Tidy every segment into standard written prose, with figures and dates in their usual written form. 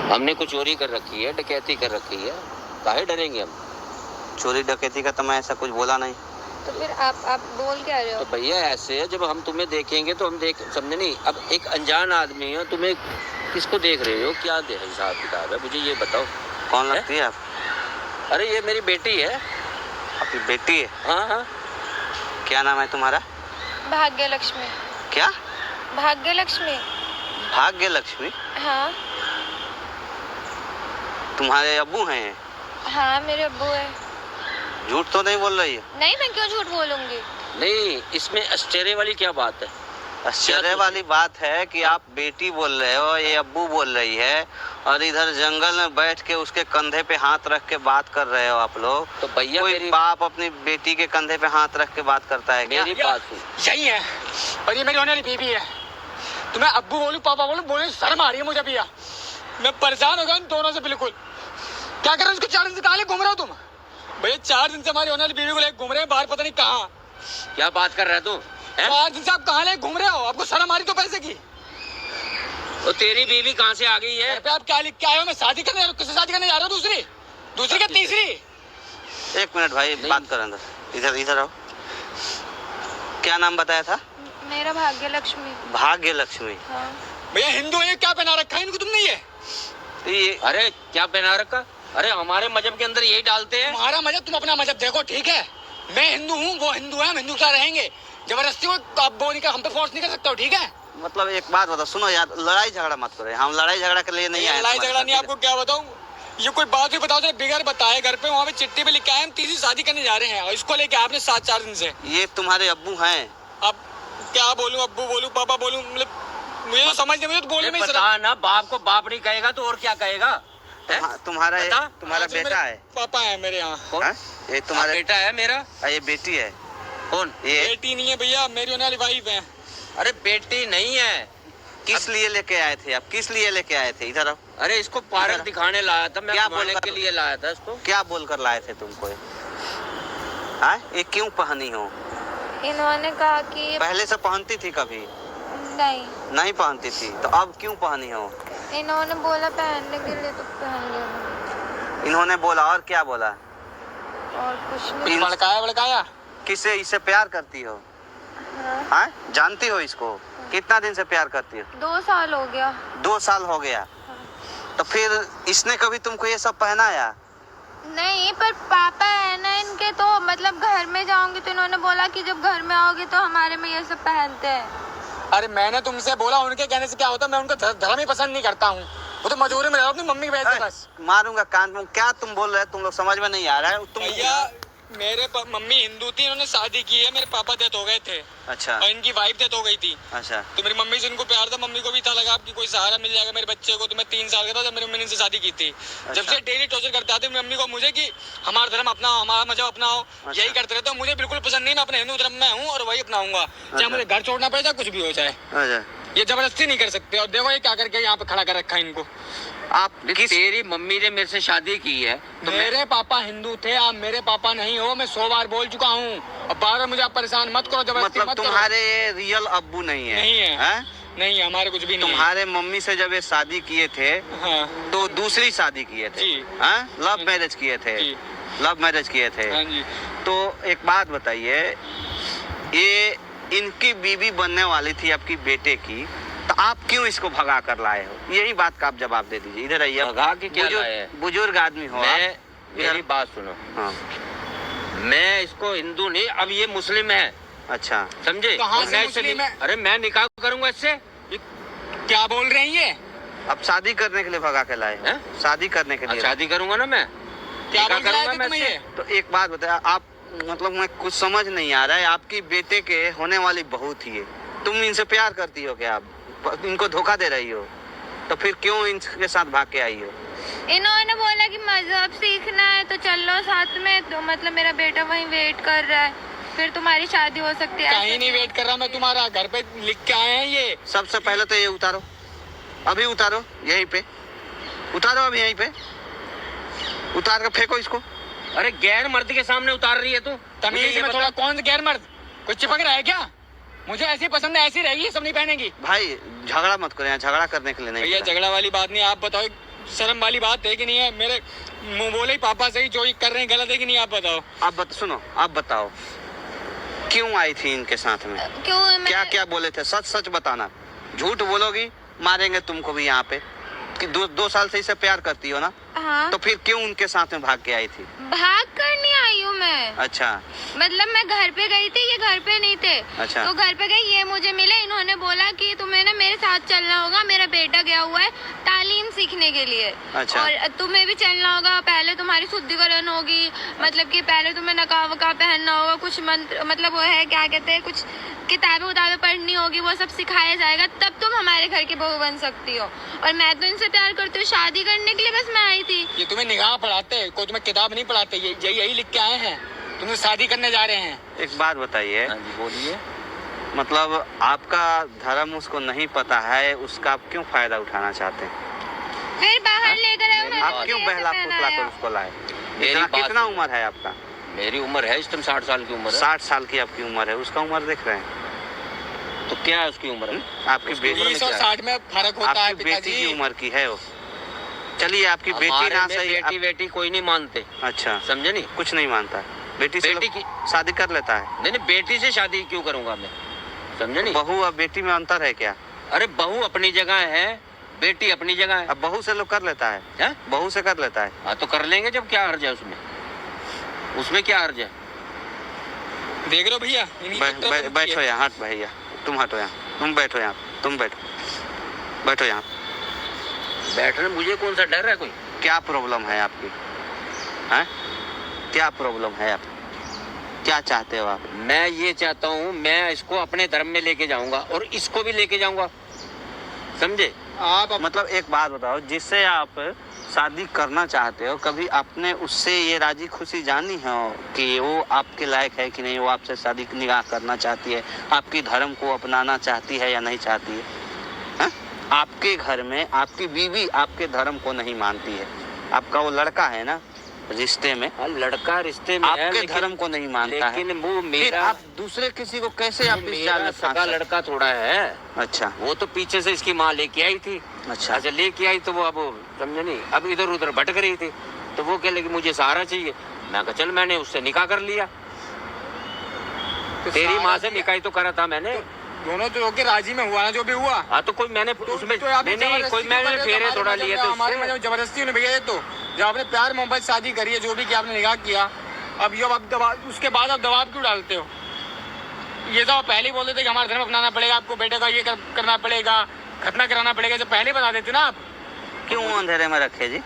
हमने कुछ चोरी कर रखी है, डकैती कर रखी है, काहे डरेंगे हम? चोरी डकैती का तो मैं ऐसा कुछ बोला नहीं। तो फिर आप बोल क्या रहे हो? तो भैया ऐसे है, जब हम तुम्हें देखेंगे तो हम देख समझे नहीं। अब एक अनजान आदमी है, तुम्हें किसको देख रहे हो, क्या हिसाब किताब है, मुझे ये बताओ। कौन लगती है आप? अरे ये मेरी बेटी है। आपकी बेटी है? हाँ हाँ। क्या नाम है तुम्हारा? भाग्य लक्ष्मी। क्या? भाग्य लक्ष्मी। भाग्य लक्ष्मी? हाँ। तुम्हारे अब्बू हैं? हाँ मेरे अब्बू है। झूठ तो नहीं बोल रही है? नहीं, मैं क्यों झूठ बोलूंगी? नहीं, इसमें आश्चर्य वाली क्या बात है? आश्चर्य वाली बात है कि आप बेटी बोल रहे हो, ये अब्बू बोल रही है, और इधर जंगल में बैठ के उसके कंधे पे हाथ रख के बात कर रहे हो आप लोग। तो भैया कोई मेरी बाप अपनी बेटी के कंधे पे हाथ रख के बात करता है क्या? मेरी बात सुन। यही है, और ये मेरी होने वाली बीवी है। तो मैं अब्बू बोलूं पापा बोलूं, बोले शर्म आ रही है मुझे भैया। मैं परेशान हो गया उन दोनों से बिल्कुल। क्या कर रहे हो? उसको 4 दिन से कहाँ ले घूम रहे हो तुम? भैया 4 दिन से हमारी होने वाली बीवी को लेकर घूम रहे हैं बाहर, पता नहीं कहाँ। क्या बात कर रहा है तू? 4 दिन से आप कहाँ ले घूम रहे हो? आपको शर्म आ रही तो पैसे की? तो तेरी बीवी कहाँ से आ गई है? पे आप क्या लिख के आए हो? मैं शादी करने जा रहा हूँ। किससे शादी करने जा रहा हूँ? दूसरी क्या तीसरी? एक मिनट भाई, बात कर अंदर। इधर इधर आओ। क्या नाम बताया था? मेरा भाग्य लक्ष्मी। भाग्य लक्ष्मी? हाँ। भैया हिंदू है, क्या पहना रखा है इनको तुमने? ये अरे क्या पहना रखा? अरे हमारे मजहब के अंदर यही डालते हैं। तुम्हारा मजहब, तुम अपना मजहब देखो, ठीक है? मैं हिंदू हूँ, वो हिंदू है, हम हिंदू के साथ रहेंगे। जबरदस्ती को आप वो नहीं कर, हम पे फोर्स नहीं कर सकते हो, ठीक है? मतलब एक बात बताओ, सुनो यार, लड़ाई झगड़ा मत करो। हम लड़ाई झगड़ा के लिए नहीं आए। लड़ाई झगड़ा नहीं, आपको क्या बताऊँ? ये कोई बात भी बताओ तो बिगड़ बताए। घर पे वहाँ पे चिट्ठी पे लिखा है हम तीसरी शादी करने जा रहे हैं, और इसको लेके आपने 7-4 दिन से। ये तुम्हारे अब्बू हैं? अब क्या बोलूं, अब्बू बोलूं पापा बोलूं, मतलब मुझे तो समझ नहीं, मुझे तो बोलने में ही पता ना, बाप को बाप नहीं कहेगा तो और क्या कहेगा? तुम्हारा हाँ, बेटा है? पापा है मेरे यहाँ। कौन? ये तुम्हारा बेटा है मेरा। ये बेटी है? कौन? ये बेटी नहीं है भैया, मेरी होने वाली वाइफ है। अरे बेटी नहीं है। किस लिए लेके आए थे आप? किस लिए लेके आए थे? इधर आओ। अरे इसको पार्क दिखाने लाया था मैं, क्या घुमाने बोलकर के लिए लाया था इसको। क्या बोलकर लाए थे तुमको? ये क्यों पहनी हो? इन्होंने कहा कि पहले से पहनती थी कभी? नहीं पहनती थी, तो अब क्यों पहनी हो? इन्होंने बोला पहनने के लिए तो पहन लिया। इन्होंने बोला? और क्या बोला? और कुछ नहीं। भड़काया? किससे? इससे प्यार करती हो? हाँ। जानती हो इसको? कितना दिन से प्यार करती हो? 2 साल हो गया। 2 साल हो गया? तो फिर इसने कभी तुमको ये सब पहनाया? नहीं, पर पापा है ना इनके, तो मतलब घर में जाऊंगी तो इन्होंने बोला कि जब घर में आओगे तो हमारे में ये सब पहनते हैं। अरे मैंने तुमसे बोला, उनके कहने से क्या होता? मैं उनका धर्म ही पसंद नहीं करता हूँ। वो तो मजबूरी में रहो, अपनी मम्मी के भेज दो बस। मारूंगा कान में। क्या तुम बोल रहे हो? तुम लोग समझ में नहीं आ रहा है। तुम भैया मेरे मम्मी हिंदू थी, इन्होंने शादी की है, मेरे पापा डेथ हो गए थे। अच्छा। और इनकी वाइफ डेथ हो गई थी। अच्छा। तो मेरी मम्मी से इनको प्यार था, मम्मी को भी था लगा कि कोई सहारा मिल जाएगा मेरे बच्चे को। तो मैं 3 साल का था जब मेरी मम्मी ने इनसे शादी की थी। जब से डेली टॉर्चर करते आते मेरी मम्मी को मुझे कि हमारा धर्म अपनाओ, हमारा मजहब अपनाओ। अच्छा। यही करते रहते, मुझे बिल्कुल पसंद नहीं। मैं अपने हिंदू धर्म में हूँ और वही अपनाऊंगा, चाहे मुझे घर छोड़ना पड़े, चाहे कुछ भी हो जाए। अच्छा। ये जबरदस्ती नहीं कर सकते। और देखो ये क्या करके यहाँ पे खड़ा कर रखा है इनको। आप तेरी मम्मी ने मेरे से शादी की है तो मेरे पापा हिंदू थे, आप मेरे पापा नहीं हो। मैं 100 बार बोल चुका हूँ, और बार मुझे आप परेशान मत करो, जबरदस्ती मतलब मत करो। तुम्हारे ये रियल अब्बू नहीं है? नहीं है, है? नहीं है, हमारे कुछ भी नहीं। तुम्हारे मम्मी से जब ये शादी किए थे, हाँ। तो दूसरी शादी किए थे? जी। लव मैरिज किए थे? जी। लव मैरिज किए थे? हाँ जी। तो एक बात बताइए, ये इनकी बीवी बनने वाली थी आपकी बेटे की, तो आप क्यों इसको भगा कर लाए हो? यही बात का आप जवाब दे दीजिए। इधर आइए। भगा के क्या लाए हैं? बुजुर्ग आदमी हो मैं, आप। मेरी बात सुनो। हाँ। मैं इसको हिंदू नहीं, अब ये मुस्लिम है। अच्छा। समझे? कहाँ से मुस्लिम है? अरे मैं निकाह करूंगा इससे। क्या बोल रहे हैं ये? अब शादी करने के लिए भगा के लाए हैं? शादी करने के लिए? शादी करूंगा ना मैं। क्या निकाह बोल रहा है करूंगा तुम्हें मैं ये? तो एक बात बताया आप, मतलब मैं कुछ समझ नहीं आ रहा है। आपकी बेटे के होने वाली बहू थी, तुम इनसे प्यार करती हो क्या? आप इनको धोखा दे रही हो, तो फिर क्यों इनके साथ भाग के आई हो? इन्होंने बोला कि मजहब सीखना है तो चल लो साथ में, तो मतलब मेरा बेटा वहीं वेट कर रहा है, फिर तुम्हारी शादी हो सकती है। कहीं नहीं वेट कर रहा मैं तुम्हारा, घर पे लिख के आए हैं ये। सबसे पहले तो ये उतारो, अभी उतारो, यहीं पे उतारो, अभी यहीं पे उतार कर फेंको इसको। अरे गैर मर्द के सामने उतार रही है तू? तमीज में थोड़ा, कौन सा गैर मर्द? कोई चिपक रहा है क्या? मुझे ऐसी पसंद है, ऐसी रहेगी, सब नहीं पहनेगी। भाई झगड़ा मत करो, यहाँ झगड़ा करने के लिए नहीं। भैया झगड़ा वाली बात नहीं, आप बताओ शर्म वाली बात है कि नहीं है? मेरे मुंह बोले ही पापा से ही जो ये कर रहे हैं गलत है कि नहीं, आप बताओ। सुनो, आप बताओ क्यों आई थी इनके साथ में? क्यों क्या क्या बोले थे? सच सच बताना, झूठ बोलोगी मारेंगे तुमको भी यहाँ पे। कि 2 साल से इसे प्यार करती हो ना, हाँ, तो फिर क्यों उनके साथ में भाग के आई थी? भाग कर नहीं आई हूँ मैं। अच्छा मतलब मैं घर पे गई थी, ये घर पे नहीं थे। अच्छा। तो घर पे गई, ये मुझे मिले, इन्होंने बोला कि तुम्हें ना मेरे साथ चलना होगा, मेरा बेटा गया हुआ है तालीम सीखने के लिए। अच्छा। और तुम्हें भी चलना होगा, पहले तुम्हारी शुद्धिकरण होगी, मतलब कि पहले तुम्हें नकाब वकाब पहनना होगा, कुछ मंत्र, मतलब वो है क्या कहते हैं, कुछ किताबें उताबें पढ़नी होगी, वो सब सिखाया जाएगा, तब तुम हमारे घर की बहू बन सकती हो। और मैं तो इनसे प्यार करती हूँ, शादी करने के लिए बस मैं आई थी। ये तुम्हें निगाह पढ़ाते हैं, कोई तुम्हें किताब नहीं पढ़ाते, यही लिख के आए हैं, तुम्हें शादी करने जा रहे हैं। एक बात बताइए, हाँ जी बोलिए। मतलब आपका धर्म उसको नहीं पता है, उसका आप क्यों फायदा उठाना चाहते हैं? फिर बाहर लेकर आए, मैं आप तो क्यों कैसे बहला फुसला कर पहनाया? उसको लाए? मेरी इतना बात कितना सुनो। उम्र है आपका? मेरी उम्र है इस टाइम 60 साल की उम्र है। 60 साल की आपकी उम्र है, उसका उम्र देख रहे हैं? तो क्या है उसकी उम्र? आपकी उसकी उम्र बेटी, 20 और 60 में फर्क होता है आपकी बेटी की पिताजी। उम्र की है वो। चलिए आपकी बेटी हमारे ना में सही, बेटी बेटी कोई नहीं मानते, अच्छा समझे नहीं? कुछ नहीं मानता, बेटी से बेटी लोग शादी कर लेता है। नहीं नहीं, बेटी से शादी क्यों करूंगा मैं, समझे नहीं? बहू और बेटी में अंतर है क्या? अरे बहू अपनी जगह है, बेटी अपनी जगह है। अब बहू से लोग कर लेता है, हैं? बहू से कर लेता है। हाँ तो कर लेंगे, जब क्या हर्ज है उसमें? उसमें क्या हर्ज है? देख रहे हो भैया, इन्हीं की तरफ रुचि बैठो है। यहाँ, हट भैया, तुम हटो यहाँ, तुम बैठो यहाँ, तुम बैठो यहाँ। बैठने मुझे कौन सा डर है कोई? क्या प्रॉब्लम है आपकी? हैं? क्या प्रॉब्लम है आप? क्या चाहते हो आप? मैं ये चाहता हूँ, मैं इसको अपने धर्म में लेके जाऊंगा और इसको भी लेके जाऊंगा, समझे? आप मतलब एक बात बताओ, जिससे आप शादी करना चाहते हो, कभी आपने उससे ये राजी खुशी जानी है कि वो आपके लायक है कि नहीं, वो आपसे शादी निकाह करना चाहती है, आपकी धर्म को अपनाना चाहती है या नहीं चाहती है? हैं? आपके घर में आपकी बीवी आपके धर्म को नहीं मानती है, आपका वो लड़का है ना रिश्ते में, हाँ, लड़का रिश्ते में है, आपके लेकिन धर्म को नहीं मानता है, लेकिन वो फिर मेरा आप दूसरे किसी को कैसे आप इस जाल मेरा में सगा फंस सकते? लड़का थोड़ा है। अच्छा वो तो पीछे से इसकी माँ लेके आई थी। अच्छा अच्छा लेके आई तो वो अब समझे नहीं, अब इधर उधर भटक रही थी, तो वो कह लगी मुझे सहारा चाहिए। मैं कहा चल, मैंने उससे निकाह कर लिया। तो तेरी माँ सारा से दिया। निकाह तो करा था मैंने। दोनों तो होके राजी में हुआ ना, जो भी हुआ। हाँ तो कोई मैंने उसमें तो आप नहीं नहीं, जबरदस्ती कोई क्यों मैंने कर रहे हो? फेरे हमारे थोड़ा मजहब लिए में- थे हमारे उससे। मजहब में जबरदस्ती ने भैया, ये तो जब आपने प्यार मोहब्बत शादी करी है, जो भी किया आपने निकाह किया, अब ये आप दबाव, उसके बाद आप दबाव क्यों डालते हो? ये तो आप पहले ही बोलते थे कि हमारा धर्म अपनाना पड़ेगा, आपको बेटे का ये करना पड़ेगा, खतना कराना पड़ेगा, जब पहले बता देते ना आप। क्यों अंधेरे में रखे जी?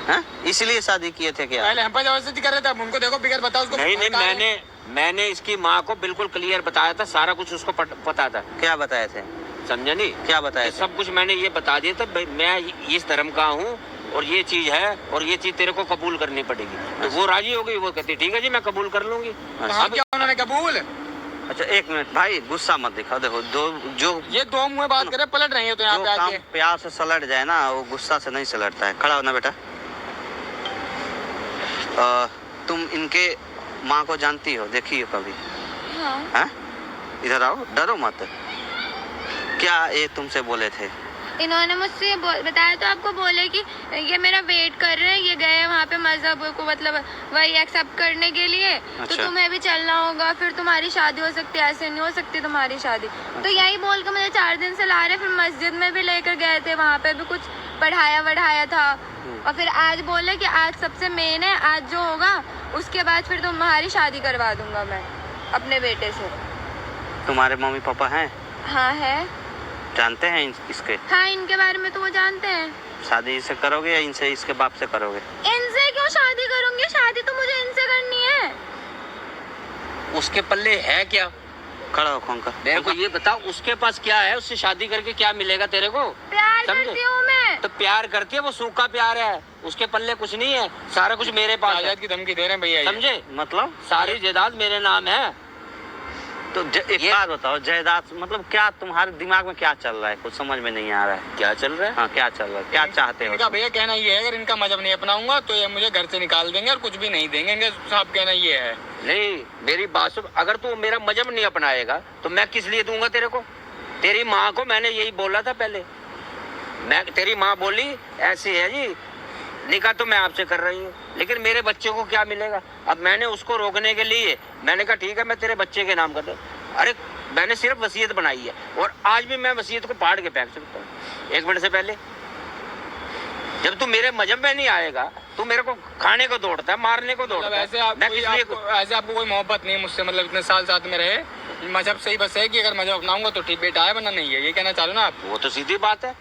हैं? इसलिए शादी किए थे क्या? पहले हम पर जबरदस्ती कर रहे थे, अब उनको देखो बिगड़ बताओ उसको। नहीं नहीं, भड़का रहे हैं। मैंने इसकी माँ को बिल्कुल क्लियर बताया था, सारा कुछ उसको पता था, क्या बताए थे? समझे नहीं? क्या बताए ये थे? सब कुछ मैंने ये बता दिया था, भाई मैं इस धर्म का हूँ और ये चीज है और ये चीज तेरे को कबूल करनी पड़ेगी। तो वो राजी हो गई, वो कहती ठीक है जी मैं कबूल कर लूंगी। कहा क्या उन्होंने कबूल? अच्छा एक मिनट भाई, गुस्सा मत दिखाओ। देखो जो ये दो मुंह बात करे पलट रही है तो यहाँ जो पे काम आके। प्यार से सलट जाए ना, वो गुस्सा से नहीं सलटता है। खड़ा होना बेटा। तुम इनके माँ को जानती हो, देखी हो कभी? हाँ, हैं? इधर आओ, डरो मत। क्या ये तुमसे बोले थे? इन्होंने मुझसे बताया, तो आपको बोले कि ये मेरा वेट कर रहे हैं, ये गए वहाँ पे मजहब को मतलब वही एक्सेप्ट करने के लिए। तो अच्छा। तुम्हें भी चलना होगा, फिर तुम्हारी शादी हो सकती है, ऐसे नहीं हो सकती तुम्हारी शादी। तो यही बोल के मुझे 4 दिन से ला रहे, फिर मस्जिद में भी लेकर गए थे, वहाँ पे भी कुछ पढ़ाया वढ़ाया था। और फिर आज बोले कि आज सबसे मेन है, आज जो होगा उसके बाद फिर तुम्हारी शादी करवा दूंगा मैं अपने बेटे से। तुम्हारे मम्मी पापा हैं? हाँ है। जानते हैं इसके? हाँ, इनके बारे में तो वो जानते हैं। शादी इनसे करोगे या इनसे इसके बाप से करोगे? इनसे क्यों शादी करूंगी? शादी तो मुझे इनसे करनी है। उसके पल्ले है क्या? खड़ा हो खोंका। मेरे को ये बताओ, उसके पास क्या है? उससे शादी करके क्या मिलेगा तेरे को? प्यार समझे? करती हूँ मैं। तो प्यार करती है, वो सूखा प्यार है, उसके पल्ले कुछ नहीं है, सारा कुछ मेरे पास है, आजाद की धमकी दे रहे हैं भैया ये। समझे? मतलब सारी जायदाद मेरे नाम है। तो एक बात बताओ, जायदाद मतलब क्या? तुम्हारे दिमाग में क्या चल रहा है? कुछ समझ में नहीं आ रहा है। क्या चल रहा है? हाँ क्या चल रहा है? क्या चाहते हो? इनका भैया कहना ये है, अगर इनका मजहब नहीं अपनाऊंगा तो ये मुझे घर से निकाल देंगे और कुछ भी नहीं देंगे। इनका साहब कहना ये है। नहीं, मेरी बात सुन, अगर तू मेरा मजहब नहीं अपनाएगा तो मैं किस लिए दूंगा तेरे को? तेरी माँ को मैंने यही बोला था पहले, मैं तेरी माँ बोली ऐसी है जी, निकाह तो मैं आपसे कर रही हूँ, लेकिन मेरे बच्चे को क्या मिलेगा? अब मैंने उसको रोकने के लिए मैंने कहा ठीक है मैं तेरे बच्चे के नाम कर दूँ। अरे मैंने सिर्फ वसीयत बनाई है और आज भी मैं वसीयत को फाड़ के फेंक सकता हूँ 1 मिनट से पहले। जब तू मेरे मजहब में नहीं आएगा, तू मेरे को खाने को दौड़ता है, मारने को दौड़ता है। ऐसे आपको कोई मोहब्बत नहीं मुझसे, मतलब इतने साल साथ में रहे, मजहब सही बस है कि अगर मजहब अपनाऊंगा तो ठीक बेटा है, वरना नहीं है, ये कहना चाह रहे हो ना आप? वो तो सीधी बात है,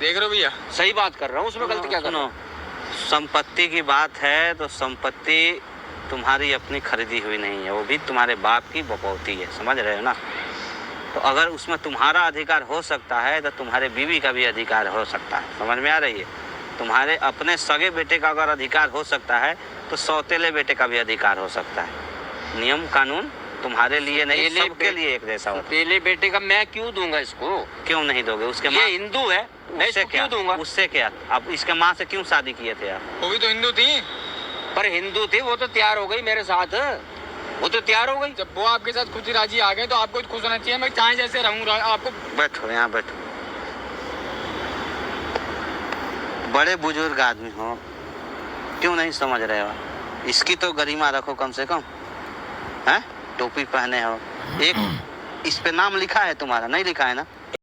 देख रहे हो भैया, सही बात कर रहा हूँ, उसमें गलती क्या कर रहा हूँ? संपत्ति की बात है तो संपत्ति तुम्हारी अपनी खरीदी हुई नहीं है, वो भी तुम्हारे बाप की बपौती है, समझ रहे हो ना? तो अगर उसमें तुम्हारा अधिकार हो सकता है तो तुम्हारे बीवी का भी अधिकार हो सकता है, समझ में आ रही है? तुम्हारे अपने सगे बेटे का अगर अधिकार हो सकता है तो सौतेले बेटे का भी अधिकार हो सकता है। नियम कानून तुम्हारे लिए नहीं, सबके लिए एक जैसा होता है। पहले बेटे का मैं क्यों दूंगा इसको? क्यों नहीं दोगे? उसके ये हिंदू है, मैं उससे इसको क्या क्यों दूंगा? उससे क्या? आप इसके माँ से क्यों शादी किए थे आप? वो भी तो हिंदू थी। पर हिंदू थी, वो तो तैयार हो गई मेरे साथ, वो तो तैयार हो गई। जब वो आपके साथ खुद ही राजी आ गए तो आपको खुश होना चाहिए। मैं चाहे जैसे रहूँ, आपको बैठो यहाँ बैठो, बड़े बुजुर्ग आदमी हो, क्यों नहीं समझ रहे हो? इसकी तो गरिमा रखो कम से कम, हैं? टोपी पहने हो, एक इस पे नाम लिखा है तुम्हारा, नहीं लिखा है ना?